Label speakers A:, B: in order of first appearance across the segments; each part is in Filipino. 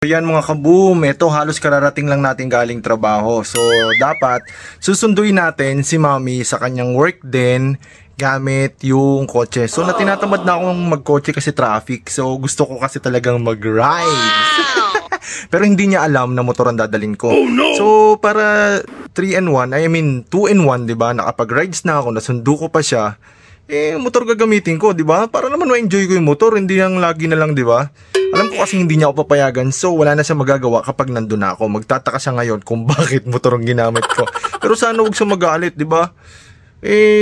A: Ayan mga kaboom, ito halos kararating lang natin galing trabaho. So dapat susunduin natin si Mami sa kanyang work din gamit yung kotse. So tinatamad na akong magkotse kasi traffic. So gusto ko kasi talagang mag-rides. Pero hindi niya alam na motor ang dadalhin ko. Oh, no! So para 3-in-1, I mean 2-in-1, 'di ba? Nakapag-rides na ako, nasundo ko pa siya. Motor gagamitin ko, 'di ba? Para naman ma-enjoy ko yung motor, hindi lang lagi na lang, 'di ba? Alam ko kasi hindi niya ako papayagan, so wala na siya magagawa kapag nandun na ako. Magtataka siya ngayon kung bakit motor ang ginamit ko. Pero sana huwag siya magalit, 'di ba?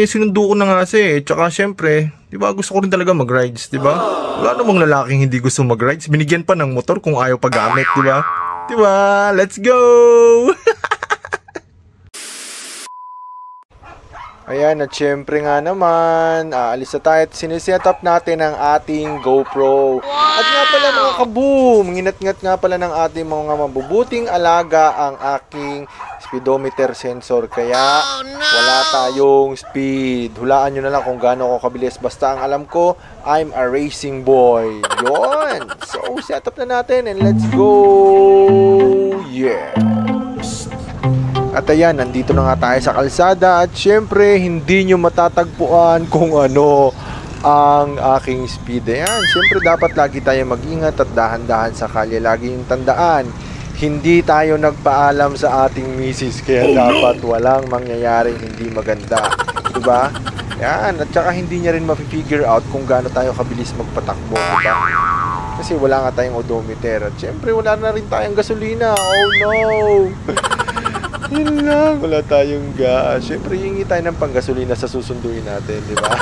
A: Sinundo ko na nga siya. Tsaka syempre, 'di ba? Gusto ko rin talaga mag-rides, 'di ba? Wala namang lalaking hindi gusto mag-rides. Binigyan pa ng motor kung ayaw paggamit, 'di ba? 'Di ba? Let's go. Ayan, at syempre nga naman, aalis na tayo at siniset up natin ang ating GoPro. At nga pala mga kaboom, nginat-ngat nga pala ng ating mga mabubuting alaga ang aking speedometer sensor. Kaya wala tayong speed. Hulaan nyo na lang kung gaano ako kabilis. Basta ang alam ko, I'm a racing boy. Yon. So, set up na natin and let's go. Yeah. At ayan, nandito na nga tayo sa kalsada at syempre hindi nyo matatagpuan kung ano ang aking speed. Ayan, syempre dapat lagi tayo mag-ingat at dahan-dahan sa kalye. Lagi yung tandaan, hindi tayo nagpaalam sa ating misis kaya dapat walang mangyayaring hindi maganda. Diba? Ayan, at saka hindi niya rin ma-figure out kung gaano tayo kabilis magpatakbo. Diba? Kasi wala nga tayong odometer at syempre wala na rin tayong gasolina. Oh no! Yun lang, wala tayong gas. Siyempre, hingi tayo ng panggasolina sa susunduin natin, di ba?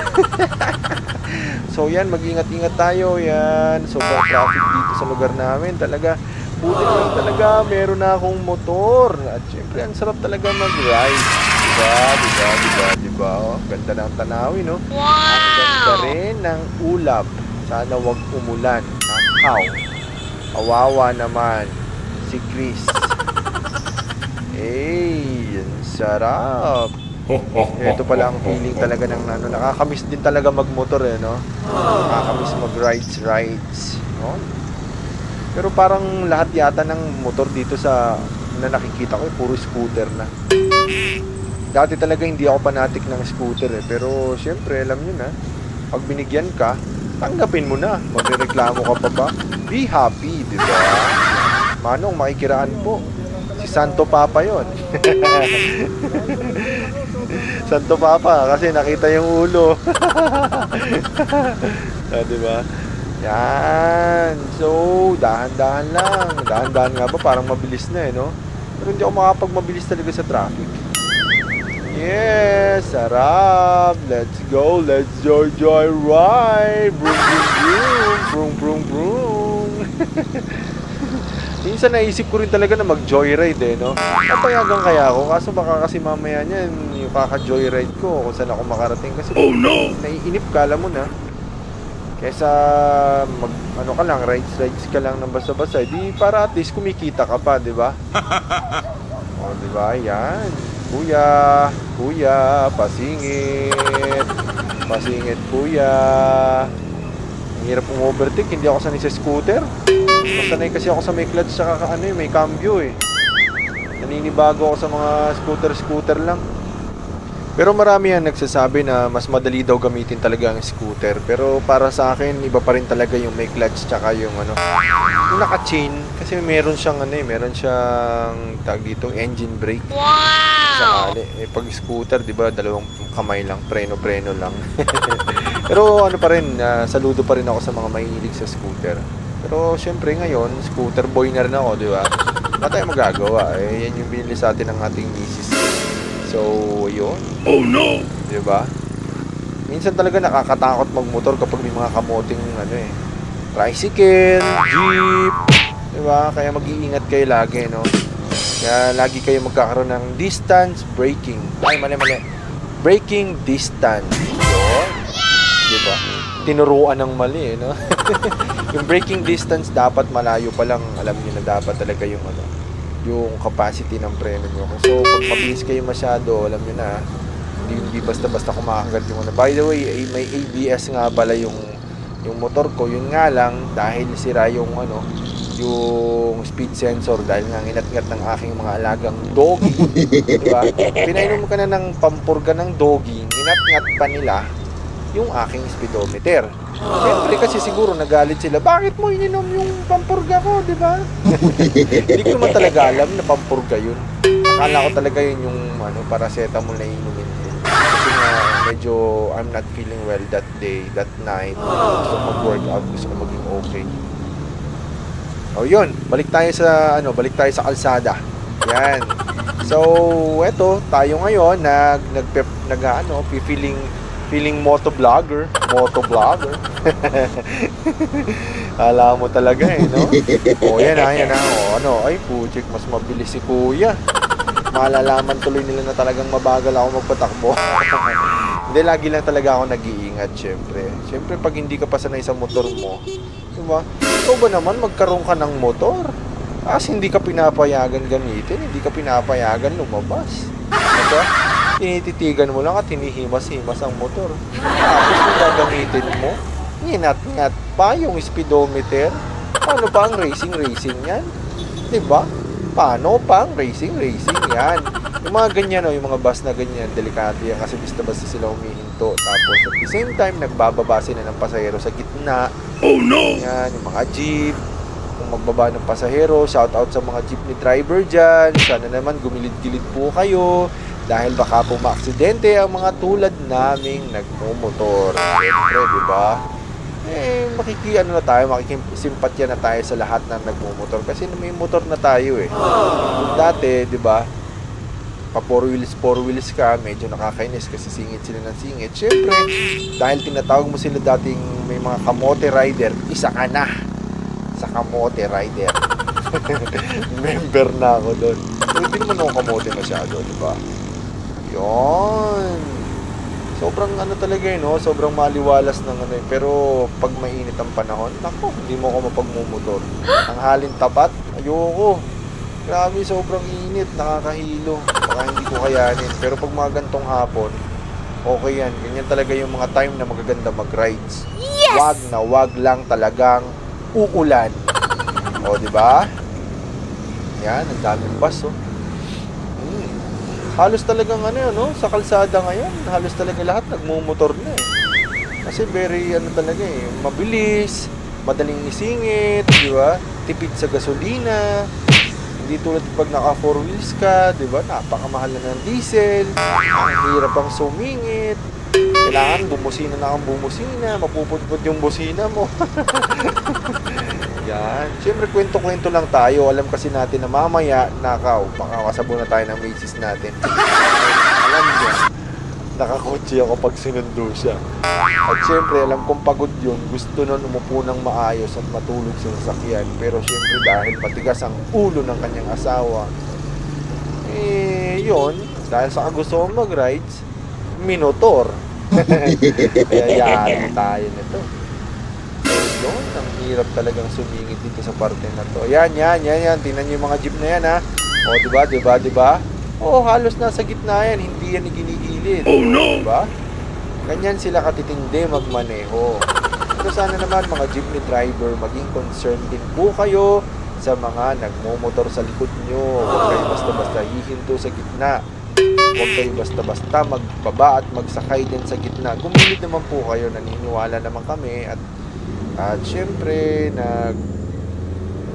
A: So, yan, mag-ingat-ingat tayo, yan. Sobrang traffic dito sa lugar namin. Talaga, buti lang talaga, meron na akong motor. At siyempre, ang sarap talaga mag-ride. Diba? Oh, ganda ng tanawin, no? Wow! Ang ganda rin ng ulap. Sana wag umulan. Nakaw. Awawa naman si Chris. Ang sarap. Ito pala ang feeling talaga ng nakakamiss din talaga magmotor no? Nakakamiss mag-rides. No? Pero parang lahat yata ng motor dito na nakikita ko, puro scooter na. Dati talaga hindi ako fanatic ng scooter pero syempre alam nyo na, pag binigyan ka, tanggapin mo na. Magrereklamo ka pa ba? Be happy, di ba? Manong, makikiraan po. Si Santo Papa yon. Santo Papa kasi nakita yung ulo. Diba? Yan. So, dahan-dahan lang. Dahan-dahan nga ba? Parang mabilis na no? Pero hindi ako makapagmabilis talaga sa traffic. Yes! Sarap! Let's go! Let's joy ride! Vroom, vroom, vroom! Vroom, vroom, vroom! Minsan naisip ko rin talaga na mag-joyride no? Napayagan kaya ako, kaso baka kasi mamaya niyan yung kaka-joyride ko kung saan ako makarating. Kasi naiinip ka, alam mo na. Kesa ka lang, rides ka lang ng basta-basta. Di para at least kumikita ka pa, di ba? O, di ba? Yan. Kuya, pasingit. Pasingit, kuya. Ang hirap kong overtake, hindi ako sanay sa scooter. Sanay kasi ako sa may clutch saka may cambio Naninibago ako sa mga scooter lang. Pero marami yan nagsasabi na mas madali daw gamitin talaga ang scooter. Pero para sa akin, iba pa rin talaga yung may clutch tsaka yung yung naka-chain. Kasi meron siyang tag dito, engine brake. Wow! Sakali. Pag scooter, di ba, dalawang kamay lang, preno lang. Pero pa rin, saludo pa rin ako sa mga mahilig sa scooter. Pero syempre ngayon, scooter boy na rin ako, di ba? Wala tayong magagawa. Yan yung binili sa atin ng ating misis. So, yun. Oh no! Di ba? Minsan talaga nakakatakot magmotor kapag may mga kamoting tricycle, jeep, di ba? Kaya mag-iingat kayo lagi, no? Kaya lagi kayo magkakaroon ng distance braking. Ay, mali. Braking distance. Yun. Di ba? Tinuruan ng mali, no? Yung braking distance dapat malayo pa lang. Alam niyo na dapat talaga yung yung capacity ng preno nyo. So, pag mabilis kayo masyado, alam niyo na, hindi basta-basta kumakagat yung By the way, may ABS nga pala yung motor ko. Yun nga lang, dahil sira yung yung speed sensor dahil nga ingat-ngat ng aking mga alagang doggy. Diba? Pinainom ka na ng pampurga ng doggy, ingat-ngat pa nila yung aking speedometer. Siyempre kasi siguro nagalit sila, bakit mo ininom yung pampurga ko, di ba? Hindi ko naman talaga alam na pampurga yun. Akala ko talaga yun yung paracetamol na inumin ko. Kasi nga medyo I'm not feeling well that day, that night. Gusto ko mag-workout, gusto ko maging okay. O yun, balik tayo sa kalsada. Yan. So, eto, tayo ngayon feeling motovlogger. Alam mo talaga no? O yan na. O ay puchik, mas mabilis si kuya. Malalaman tuloy nila na talagang mabagal ako magpatakbo. Hindi, lagi lang talaga ako nag-iingat, syempre. Syempre, pag hindi ka pa sanay sa motor mo, diba? Ikaw ba naman magkaroon ka ng motor? Kasi hindi ka pinapayagan gamitin, hindi ka pinapayagan lumabas. Diba? Tinititigan mo lang at hinihimas-himas ang motor. Tapos kung gagamitin mo, nginat-ngat pa yung speedometer. Paano pa ang racing yan? Diba? Paano pang racing yan? Yung mga ganyan, yung mga bus na ganyan, delikado yan kasi basta-basta sila humihinto. Tapos at the same time, nagbababa sila ng pasahero sa gitna. Oh no! Yan, yung mga jeep. Kung magbaba ng pasahero, shout out sa mga jeepney driver dyan. Sana naman gumilid-gilid po kayo dahil baka po maaksidente ang mga tulad naming nagmumotor. Siyempre, diba? Makikisimpatya na tayo sa lahat ng nagmumotor kasi may motor na tayo Dati, di ba, pa 4 wheels ka, medyo nakakainis kasi singit sila ng singit. Siyempre, dahil tinatawag mo sila dating may mga kamote rider, isa ka na sa kamote rider. Member na ako doon. So, hindi naman ako kamote masyado, di ba? Yun. Sobrang talaga sobrang maliwalas ng pero pag mainit ang panahon, nako, hindi mo ako mapagmumotor. Ang halin tapat, ayoko. Grabe, sobrang init, nakakahilo. Baka hindi ko kayanin. Pero pag mga gantong hapon, okay yan. Ganyan talaga yung mga time na magaganda mag-rides. Yes! Wag lang talagang uulan. O, di ba? Yan, ang daming bus, Halos talagang sa kalsada ngayon, halos talaga lahat nagmumotor na Kasi very talaga mabilis, madaling isingit, di ba? Tipid sa gasolina. Hindi tulad pag naka 4 wheels ka, di ba? Napakamahal na ng diesel. Ang hirap ang sumingit. Kailangan bumusina na kang bumusina, mapupudpud yung busina mo. Yan. Siyempre, kwento-kwento lang tayo. Alam kasi natin na mamaya, makakasabo na tayo ng misis natin. Alam niya, nakakotse ako pag sinundo siya. At siyempre, alam kong pagod yun. Gusto nun umupo ng maayos at matulog sa sasakyan. Pero siyempre, dahil matigas ang ulo ng kanyang asawa, yun, dahil sa gusto kong mag-rides, minotor. Kaya yan tayo nito. Yun, ang hirap talagang sumingit dito sa parte na to. Yan. Tingnan nyo yung mga jeep na yan, ha. O, diba? O, halos nasa gitna yan. Hindi yan ginigilid. Oh, no! Diba? Ganyan sila katitindi magmaneho. Pero sana naman, mga jeepney driver, maging concerned din po kayo sa mga nagmumotor sa likod nyo. Huwag kayo basta-basta hihinto sa gitna. Huwag kayo basta-basta magbaba at magsakay din sa gitna. Gumilid naman po kayo. Naniniwala naman kami at syempre,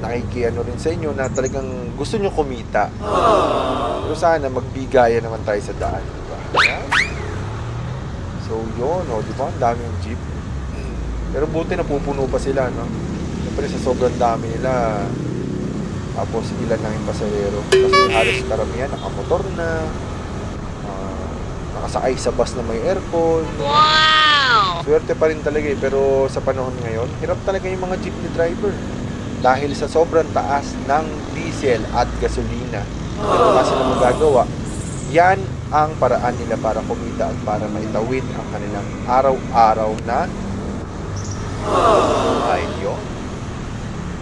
A: nakikiano rin sa inyo na talagang gusto nyo kumita. Pero sana magbigayan naman tayo sa daan, diba? So, yun, diba? Ang daming jeep. Pero buti napupuno pa sila, no? Siyempre, sa sobrang dami nila, tapos ilan lang yung pasahero. Kasi halos karamihan, nakamotor na, nakasakay sa bus na may aircon. Wow! Swerte pa rin talaga pero sa panahon ngayon, hirap talaga yung mga jeepney driver. Dahil sa sobrang taas ng diesel at gasolina. Pero wala silang magagawa. Yan ang paraan nila para kumita at para maitawid ang kanilang araw-araw na buhay yun.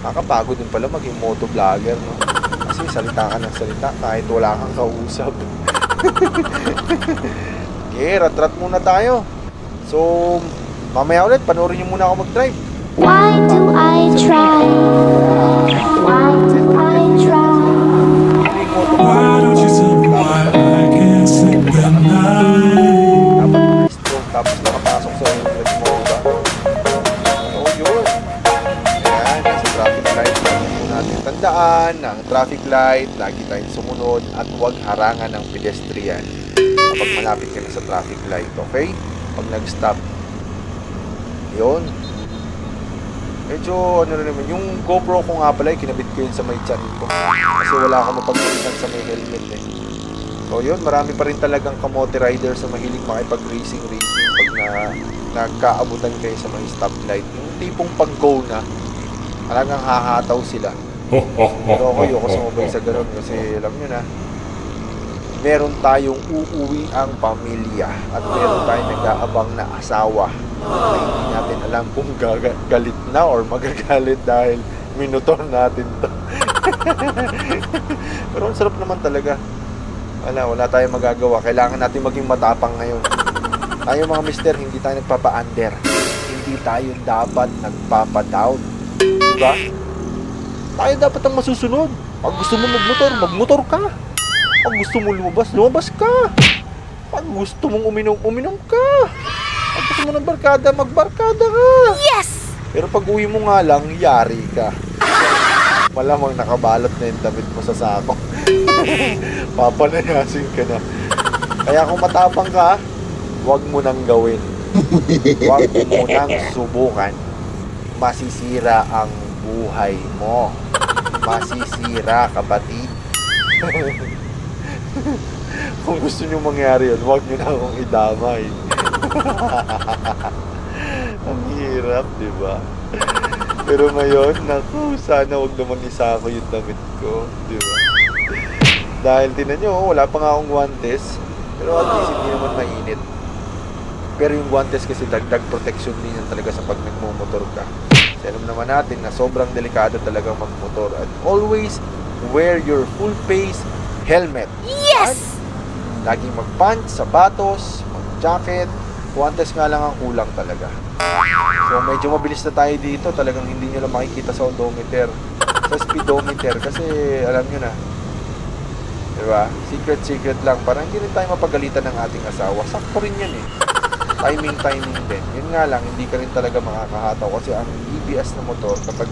A: Nakakapagod din pala maging motovlogger, no? Kasi salita ka ng salita kahit wala kang kausap. Okay, rat-rat muna tayo. So, mamaya ulit, panoorin nyo muna ako mag-drive.
B: Why do I I try? Why do I try?
C: Why don't you tell me why I can't sleep at night?
A: Dapat stroke tapos nakapasok sa helmet mo, diba? Oo, yun. Ayan, nasa traffic light. Natin tandaan na ang traffic light, lagi tayong sumunod at huwag harangan ng pedestrian kapag malapit ka na sa traffic light, okay? Pag nag-stop. Yun. Medyo, ano rin naman, yung GoPro ko nga pala, kinabit ko yun sa may chan ko. Kasi wala akong mapagpalitan sa may helmet eh. So yun, marami pa rin talagang kamote rider sa mahilig makipag-racing pag nagkaabutan kayo sa mga stoplight. Yung tipong pag-go na, talagang hahataw sila. Pero ako ayoko sumabay sa ganun kasi alam nyo na, meron tayong uuwi ang pamilya at meron tayong nag-aabang na asawa na hindi natin alam kung galit na or magagalit dahil minutor natin to. Pero ang sarap naman talaga. Wala tayong magagawa. Kailangan natin maging matapang ngayon. Tayo mga mister, hindi tayo nagpapa-under. Hindi tayo dapat nagpapa-down. Diba? Tayo dapat ang masusunod. Pag gusto mo magmotor, magmotor ka. Pag gusto mo lumabas, lumabas ka. Pag gusto mong uminom, uminom ka. Pag gusto mo ng barkada, magbarkada ka.
B: Yes!
A: Pero pag uwi mo nga lang, yari ka. Malamang nakabalot na yung damit mo sa sako. Papanayasin ka na. Kaya kung matapang ka, huwag mo nang gawin. Huwag mo nang subukan. Masisira ang buhay mo. Masisira, kapatid. Kung gusto nyo mangyari yun, huwag nyo na akong idamay. Ang hirap, diba? Pero ngayon, naku, sana huwag naman isa ako yung damit ko, diba? Dahil tinan nyo, wala pa nga akong guantes. Pero at least hindi naman mainit. Pero yung guantes kasi dagdag protection din yan talaga sa pag nagmumotor ka. Kasi alam naman natin na sobrang delikado talaga magmotor. And always wear your full face helmet.
B: Yes!
A: At laging mag-pants, sapatos, mag-jacket. Guantes nga lang ang kulang talaga. So medyo mabilis na tayo dito. Talagang hindi nyo lang makikita sa odometer, sa speedometer. Kasi alam nyo na, diba? Secret lang. Para hindi rin tayo mapagalitan ng ating asawa. Sakto rin yan eh. Timing din. Yun nga lang, hindi ka rin talaga makakahataw. Kasi ang EBS na motor, kapag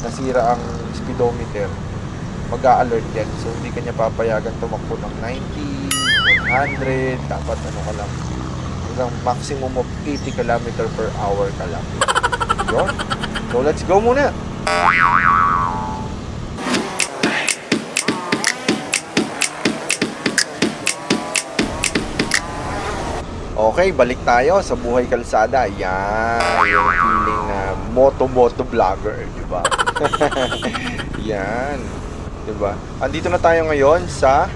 A: nasira ang speedometer, mag-a-alert yan. So hindi ka niya papayagan tumakbo ng 90, 100. Dapat ano ka lang, hanggang maximum of 80 km per hour ka lang. Yun. So let's go muna. Okay, balik tayo sa buhay kalsada. Yan, yung feeling na moto vlogger, di ba? Yan, di ba? Andito na tayo ngayon sa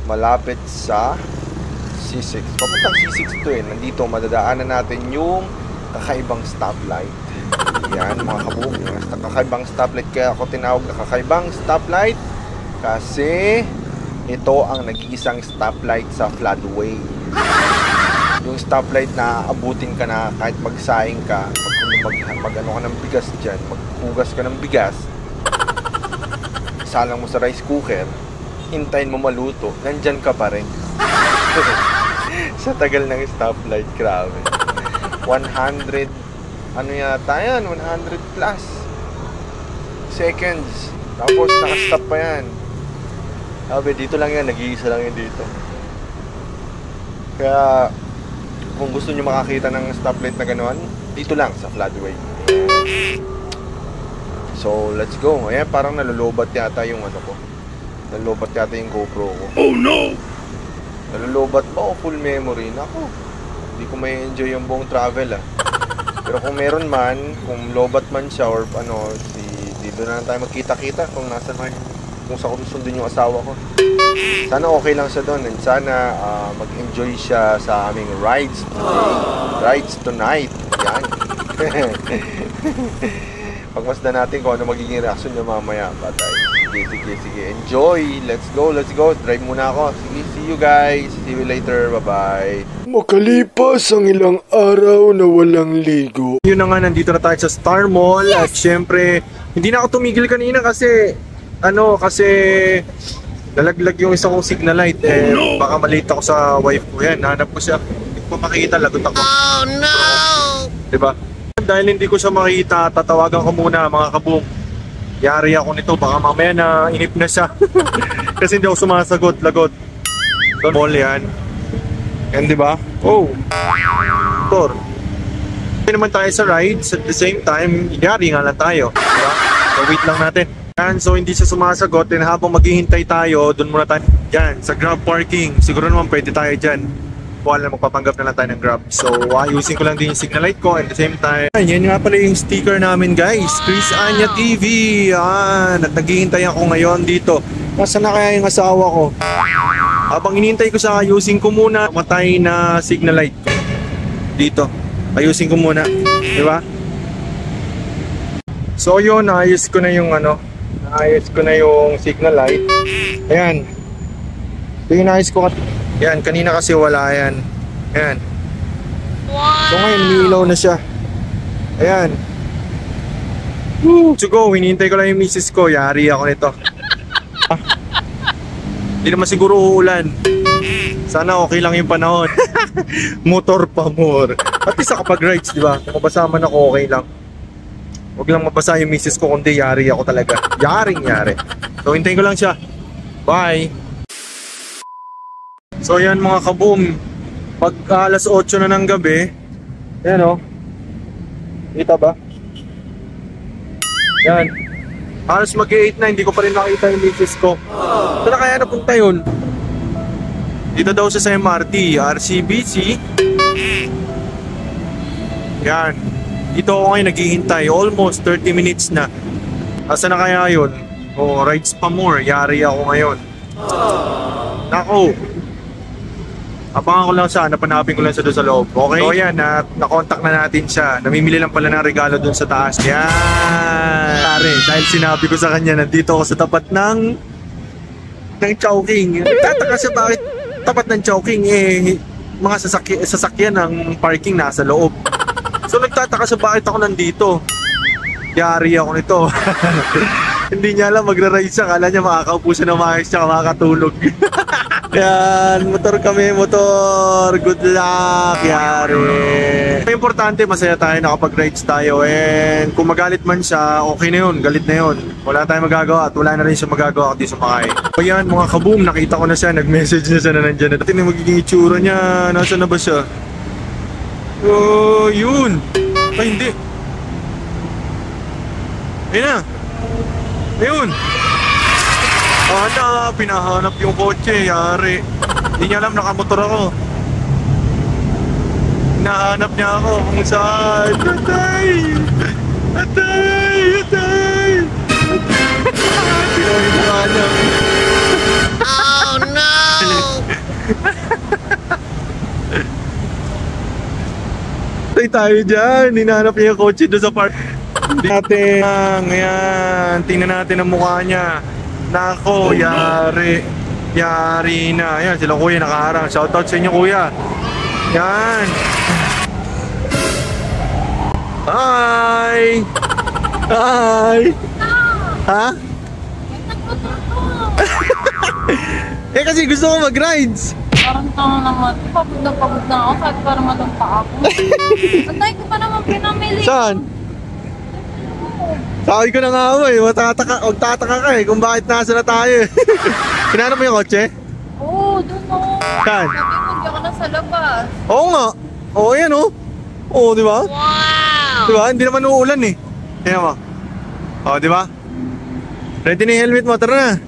A: malapit sa C6. Papuntang C6 to eh. Nandito, madadaanan natin yung kakaibang stoplight. Yan, mga kabuk. Kakaibang stoplight. Kaya ako tinawag na kakaibang stoplight kasi ito ang nag-iisang stoplight sa floodway. Yung stoplight na abutin ka na kahit magsaing ka, mag-ano ka ng bigas dyan, maghugas ka ng bigas, isalang mo sa rice cooker, hintayin mo maluto, nandyan ka pa rin. Sa tagal ng stoplight, grabe. 100, ano yata yan, 100 plus seconds. Tapos nakastop pa yan. Sabi, dito lang yan, nag-iisa lang yan dito. Kaya, kung gusto nyo makakita ng stoplight na gano'n, dito lang sa floodway. So, let's go. Ayan, parang nalulobat yata yung ano ko. Nalulobat yata yung GoPro ko. Oh no! Nalulobat ba o full memory? Nako, hindi ko may enjoy yung buong travel ah. Pero kung meron man, kung lobat man siya or ano, dito na lang tayo magkita-kita kung nasa man, kung sa sundin yung asawa ko. Sana okay lang siya doon and sana mag-enjoy siya sa aming rides today. Rides tonight. Yan. Pagmasdan natin kung ano magiging reaction niya mamaya. Patay. Sige. Enjoy. Let's go. Drive muna ako. Sige, see you guys. See you later. Bye-bye.
D: Makalipas ang ilang araw na walang ligo.
A: Yun na nga, nandito na tayo sa Star Mall. At syempre, hindi na ako tumigil kanina kasi nalaglag yung isa kong signal light. Baka malate ako sa wife ko. Yan, hanap ko siya. Hindi ko makikita, lagot ako. Oh no! Diba? Dahil hindi ko siya makita, tatawagan ko muna mga kabong. Yari ako nito, baka mamaya na inip na siya. Kasi hindi ako sumasagot, lagot. Mall yan. Yan, diba? Oh! Tor. Hindi naman tayo sa rides, at the same time, yari nga lang tayo. Diba? So wait lang natin. Yan, so hindi siya sumasagot, and habang maghihintay tayo, doon muna tayo. Yan, sa Grab parking. Siguro naman pwede tayo dyan. Wala, magpapanggap na lang tayo ng Grab. So, ayusin ko lang din yung signal light ko at the same time. Yan nga pala yung sticker namin, guys. Chris Anya TV. At naghihintay ako ngayon dito. Nasaan na kaya yung asawa ko? Habang inintay ko siya, ayusin ko muna matay na signal light ko. Dito. Ayusin ko muna. Diba? So, yun. Naayos ko na yung signal light. Ayan. Ito yung naayos ko. Yan, kanina kasi wala yan. Ayan. So ngayon, niilaw na siya. Ayan. To go, hinihintay ko lang yung misis ko. Yari ako nito. Hindi naman siguro uulan. Sana okay lang yung panahon. Motor pa more. At least kapag rides, di ba? Kung mabasa man ako, okay lang. Huwag lang mabasa yung misis ko, kundi yari ako talaga. Yari. So hintayin ko lang siya. Bye! So yan mga kaboom, pag alas 8 na ng gabi, yan o, kita ba? Yan, alas mag-8 na, hindi ko pa rin nakita yung misis ko. Saan na kaya napunta yun? Dito daw siya sa MRT, RCBC. Yan, dito ako ngayon naghihintay, almost 30 minutes na. Asa na kaya yun? Oh, rides pa more, yari ako ngayon. Nako. Abangan ko lang siya, napanapin ko lang siya doon sa loob. Okay? So yan, na-contact na natin siya. Namimili lang pala ng regalo doon sa taas. Yan! Pare, dahil sinabi ko sa kanya, nandito ako sa tapat ng Chowking. Nagtataka siya bakit tapat ng Chowking, mga sasakyan ng parking nasa loob. So nagtataka siya bakit ako nandito. Yari ako nito. Hindi niya alam, magra-ride siya. Kala niya makakaupo siya na maayos siya, makakatulog. Yan, motor kami, motor. Good luck, yari. Importante, masaya tayo, nakapag-rides tayo. And kung magalit man siya, okay na yun, galit na yun. Wala tayong magagawa at wala na rin siya magagawa kundi sumakay. So yan, mga kaboom, nakita ko na siya, nag-message na siya na nandyan. At yung magiging itsura niya, nasa na ba siya? Oh, yun. Ay, hindi. Ayun na. Ayun. Pinahanap yung kotse, yari. Hindi niya alam, nakamotor ako. Hinahanap niya ako kung saan. Atay! Pinahinga niya. Oh no! Atay tayo dyan. Hinahanap niya yung kotse doon sa park. Tingnan natin ang mukha niya. Nako, yari na. Ayan, sila kuya nakaharang. Shoutout sa inyo, kuya. Yan. Hi! Ha? Kasi gusto ko mag-rides.
B: Parang tanga naman. Pagod na ako kahit parang madampa ako. Antay ko pa naman pinamili.
A: Saan? Sabi ko na nga ako magtataka ka kung bakit nasa na tayo. Hinanap mo yung kotse?
B: Oo, doon o.
A: Saan?
B: Sabi mo, hindi ako nasa labas.
A: Oo nga. Oo, yan o. Oo, di ba?
B: Wow!
A: Di ba? Hindi naman uulan eh. Tingnan mo. Oo, di ba? Ready na yung helmet mo. Tara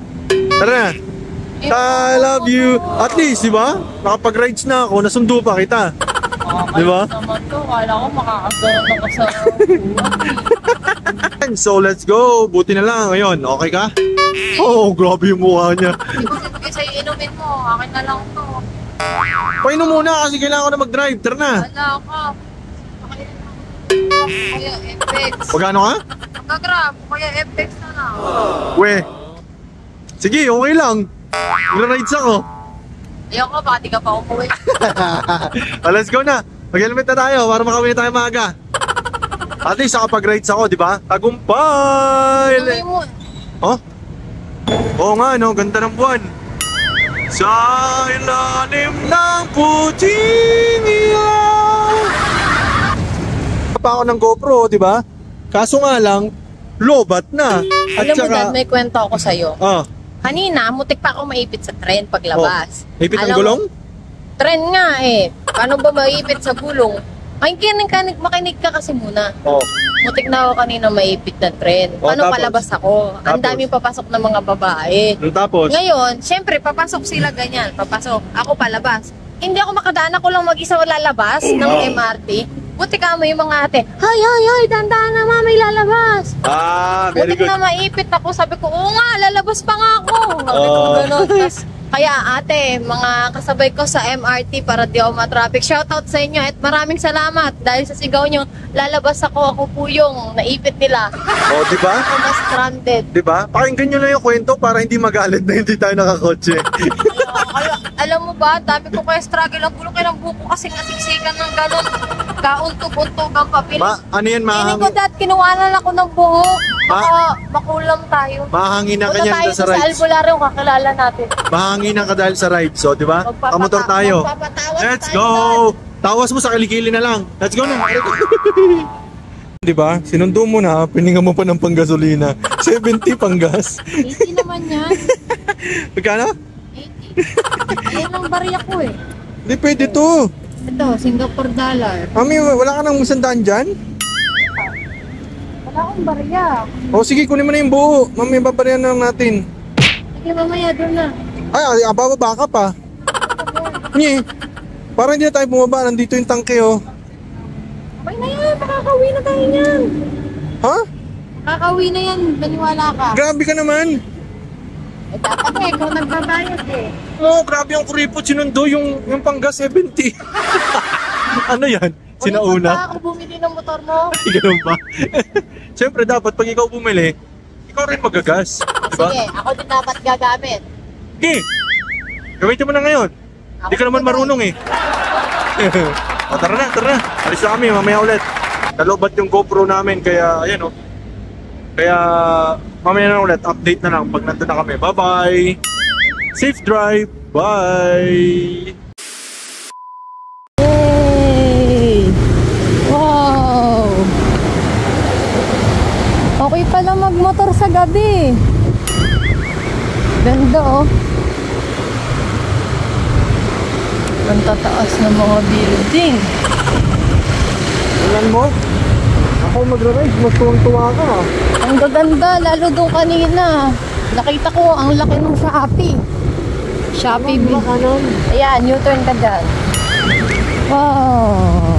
A: na. I love you. At least, di ba? Nakapag-rides na ako. Nasundo pa kita. Diba?
B: Naman to, kala ko makakagawa ako sa
A: So let's go. Buti na lang ngayon. Okay ka? Oh, grabe yung mukha niya.
B: Hindi ko sinabi sa'yo inumin mo. Akin na lang to.
A: Painom muna kasi kailangan ko na mag-drive. Tara na.
B: Wala ka. Kaya FX.
A: Pagano ka?
B: Mag-grab. Kaya FX na lang.
A: We. Sige, okay lang. Magra-rides ako.
B: Ayoko, baka di ka pa umuwi.
A: Let's go na. Mag-helmet na tayo para makauwi na tayo maaga. At least nakapag-rides ako, di ba? Tagumpay!
B: Ano mo?
A: Oh? Oo nga, no? Ganda ng buwan. Sa ilalim ng puting ilaw. Pa ako ng GoPro, di ba? Kaso nga lang, lobat na. At
B: Alam mo, Dad, may kwento ako sa'yo. Kanina, mutik pa ako maipit sa tren paglabas.
A: Ipit ang
B: Alam mo,
A: gulong?
B: Tren nga eh. Paano ba maipit sa gulong? Makinig ka kasi muna. Mutik na ako kanina maipit na tren. Paano
A: tapos?
B: palabas ako? Ang
A: Tapos?
B: daming papasok ng mga babae.
A: Tapos?
B: Ngayon, syempre, papasok sila ganyan. Papasok. Ako palabas. Hindi ako makadaan. Ako lang mag-isa lalabas ng MRT. Buti ka mo yung mga ate. Hay, dandan na may lalabas.
A: Very
B: Butik na maipit ako. Sabi ko, oo nga, lalabas pa nga ako. Sabi ko gano'n. Kaya ate, mga kasabay ko sa MRT para di ako matraffic. Shoutout sa inyo at maraming salamat. Dahil sa sigaw nyo, lalabas ako po yung naipit nila.
A: Di ba?
B: Ako mas stranded.
A: Di ba? Pakinggan nyo na yung kwento para hindi magalit na hindi tayo nakakotse.
B: Alam mo ba, dami ko kaya struggle ang gulo kaya ng buko kasi nasiksikan ng gano'n. Kauntog-untog ang papel.
A: Ano yan,
B: Hindi ko dad, kinuwanan ako ng buhok. Baka makulam tayo.
A: Mahanginan ka
B: Punta
A: niyan
B: tayo
A: sa
B: sa
A: rides.
B: albularyo, kakilala natin.
A: Mahanginan ka dahil sa rides, di ba? Kamotor tayo. Let's go! Tawas mo sa kilikili na lang. Let's go na. Di ba? Sinundo mo na, pininga mo pa ng panggasolina. 70 panggas.
B: 80 naman yan.
A: Magkano?
B: 80. Ayan ang bariya ko eh.
A: Hindi pwede to.
B: Ito, Singapore dollar.
A: Mami, wala ka nang sandaan dyan?
B: Wala akong bariya.
A: O sige, kunin mo na yung buo. Mami, babarihan na lang natin.
B: Sige, mamaya doon na.
A: Ay, bababa ka pa. Nye, para hindi na tayo bumaba. Nandito yung tangke, oh.
B: Okay na yan, makakauwi na tayo yan.
A: Ha?
B: Makakauwi na yan, naniwala ka.
A: Grabe ka naman.
B: Eh, dapat eh, ikaw nagbabayad eh.
A: Grabe ang kuripot. Sinundo yung panggas 70. Ano yan? Sinauna?
B: Ulit ako bumili ng motor mo.
A: Ganun ba? Siyempre dapat pag ikaw bumili, ikaw rin magagas. Diba?
B: Sige, ako din dapat gagamit.
A: Okay. Gamitin mo na ngayon. Hindi ka naman marunong eh. Tara na. Alis na kami, mamaya ulit. Nalobat yung GoPro namin, kaya ayan o. Kaya mamaya na ulit, update na lang pag nandun na kami. Bye-bye! Safe drive! Bye!
B: Yay! Wow! Okay pala magmotor sa gabi. Ganda oh. Ang tataas ng mga building.
A: Tingnan mo, ako magra-ride, mas tuwang-tuwa ka.
B: Ang gaganda, lalo doon kanina. Nakita ko ang laki ng Shopee. Shopee B. Ayan, U-turn ka dyan. Wow!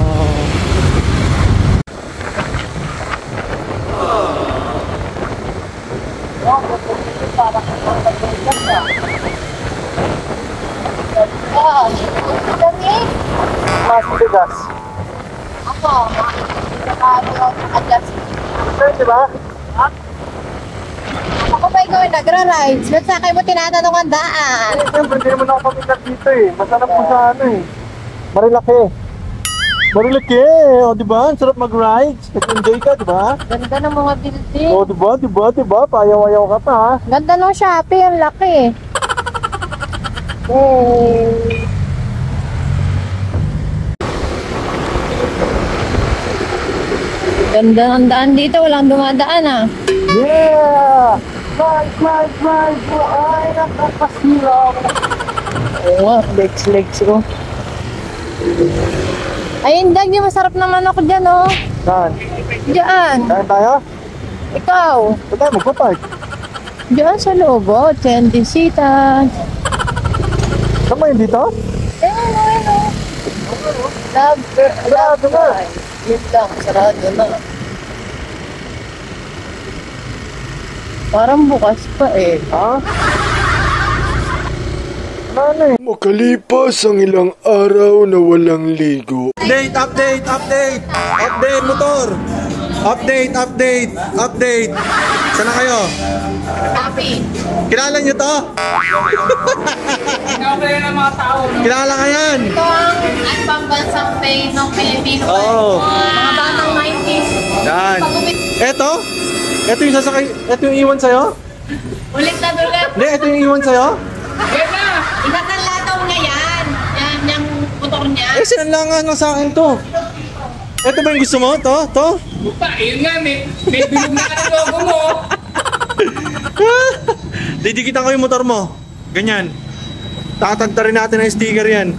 B: Dami?
A: Mas bigas.
B: Ako, adjust.
A: Diba?
B: Ako ba ikaw nagra-rides? Ba't sa akin mo tinatanong ang daan?
A: Siyempre, hindi naman ako pamilyar dito eh. Masarap po sa ano eh. Marilaki. Marilaki, o diba? Ang sarap mag-rides. Nag-enjoy ka, diba?
B: Ganda ng mga building.
A: O diba? Payaw-ayaw ka pa ha.
B: Ganda ng Shopee, ang laki. Ganda ng daan dito, walang dumadaan ah.
A: Yeah! Ride po ay nakakasiraw.
B: Oo nga, legs ko. Ayun, Dag, masarap naman ako dyan oh.
A: Saan?
B: Diyan.
A: Kain tayo?
B: Ikaw.
A: Saan tayo magpapark?
B: Diyan sa loob oh, Chendisitas.
A: Saan ba yun dito?
B: Ayun. Sarado na. Yun lang, sarado na. Parang bukas pa eh.
A: Ha? Ano eh?
D: Makalipas ang ilang araw na walang ligo.
A: Update motor! Update. Sana kayo?
B: Happy.
A: Kilala nyo to?
E: Kinakaya ng mga tao, no?
A: Kilala ka yan?
B: Ito ang pambansang pay ng Pilipino.
A: Oo.
B: Mga batang 90s.
A: Yan. Eto? Ito yung sasakay, ito yung iwan sa'yo?
B: Ulit na ulit.
A: Hindi, ito yung iwan sa'yo?
E: Yan na!
B: Inakanlataw niya yan. Yan, yung motor niya.
A: Eh, sinanlangan nga sa akin to. Ito ba yung gusto mo? To?
E: Puta, yun nga, may bilog na ka ng logo mo.
A: Didikitan ko yung motor mo. Ganyan. Tatagta rin natin ang sticker yan.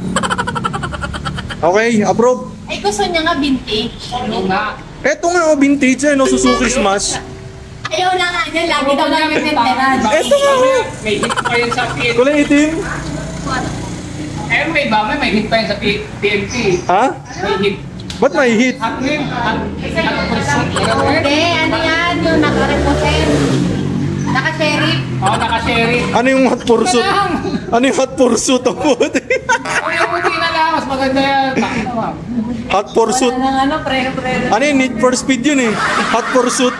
A: Okay, approve.
B: Ay, gusto niya nga vintage.
E: Ano nga?
A: Eto nga, vintage no, Suzuki Smash.
B: Ayaw na nga niya. Lagi daw namin maintenance.
A: Eto nga.
E: May hit pa yan sa PNP.
A: Kulay itim.
E: Eh, may hit pa yan sa PNP.
A: Ha?
E: May hit.
A: Ba't may hit?
E: Hot wing. Hot pursuit. Ano yun?
B: Hindi, ano yan? Yung naka-represent. Naka-sheriff.
E: Oo, naka-sherry.
A: Ano yung hot pursuit? Ano yung hot pursuit? Ang puti.
E: Ano yung puti na lang? Mas maganda yan. Bakit naman?
A: Hot pursuit.
B: Wala nang ano, pre.
A: Ano yung Need for Speed yun eh? Hot pursuit.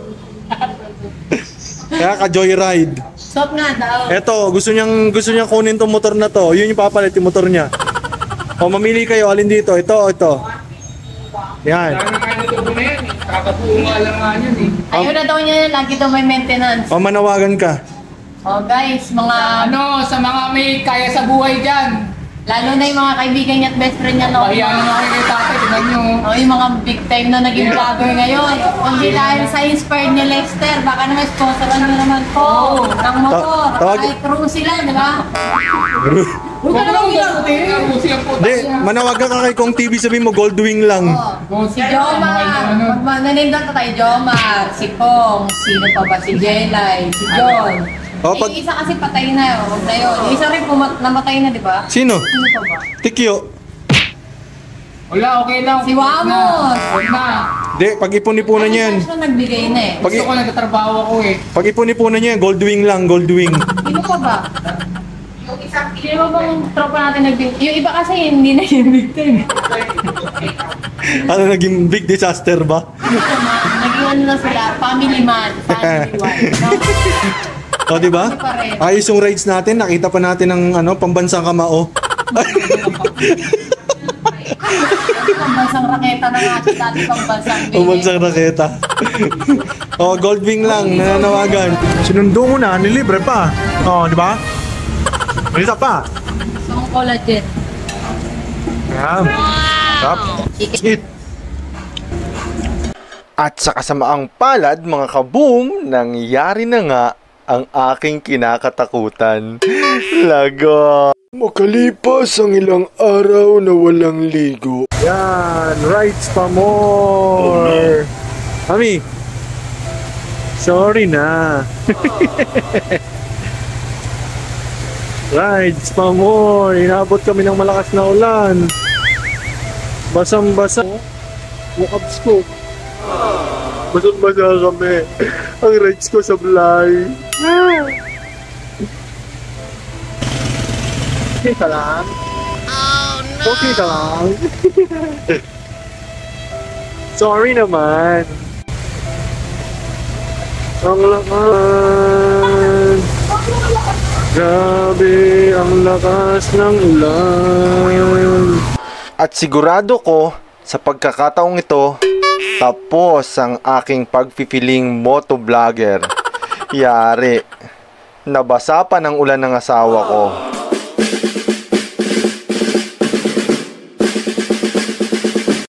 A: Kaya ka-joyride.
B: Stop nga daw.
A: Eto, gusto niyang kunin tong motor na to. Yun yung papalit yung motor niya. O, mamili kayo. Alin dito? Ito. Yan.
E: Dami kayo natubo na yan. Kakabuo nga lang nga yun eh.
B: Ayaw na daw niya. Lagi daw may maintenance.
A: O, manawagan ka.
B: Oh guys, mga...
E: Ano, sa mga may kaya sa buhay dyan.
B: Lalo na yung mga kaibigan niya at best friend niya. No?
E: Bahiyan na kayo kay tatay. Tignan nyo.
B: Oh, yung mga big time na naging vlogger ngayon. Kundi dahil sa inspired ni Lester, baka naman sponsoran nyo naman po ng motor.
A: Tawag-
B: Kahit crew sila, di ba?
E: Huwag ka naman gilaute.
A: Hindi, manawagan ka kay Kong TV, sabihin mo, Goldwing lang.
B: Oh, si Jomar. Nanim lang tayo, Jomar. Si Kong. Sino pa ba? Si Jelay. Si John.
A: Oh, pag-
B: Yung isa kasi patay na. Huwag na yun. Yung isa rin namatay na, di ba?
A: Sino?
B: Sino pa ba?
A: Tikyo.
E: Wala, okay lang.
B: Si Wamos.
E: Huwag na.
A: Hindi, pag-ipon-ipunan niya yan.
B: Ano siya nagbigay na eh.
A: Pag-
E: Gusto ko nagtatrabaho ako eh.
A: Pag-ipon-ipunan niya yan, Goldwing lang, Goldwing.
B: Sino pa ba? Sino ba bang tropa natin nagbigay? Yung iba kasi hindi na yung victim.
A: Ano, naging big disaster ba?
B: Naging ano na sila, family man, family wife. No?
A: O, di ba?
B: pa rin.
A: Ayos yung rides natin, nakita pa natin ng pambansang kamao.
B: Pambansang raketa na nga siya dati, pambansang bingit.
A: Pambansang raketa. O, Goldwing lang, nananawagan. Sinundo mo na, nilibre pa. O, di ba? Isa pa.
B: Isang collagen.
A: Yan. Tap. Eat. At sa kasamaang palad, mga kaboom, nangyari na nga ang aking kinakatakutan. Lago.
D: Makalipas ang ilang araw na walang ligo.
A: Yan, rides pa more. Mami, sorry na. Rides pa more. Inabot kami ng malakas na ulan. Basang-basa. Walk-ups ko. Basang-basa kami. Ang rides ko sablay. Okay ka lang? Oh no! Okay ka lang? Sorry naman. Ang lakas. Grabe ang lakas ng ulan. At sigurado ko, sa pagkakataong ito, tapos ang aking pagpipiling motovlogger. Yari. Nabasa pa ng ulan ng asawa ko.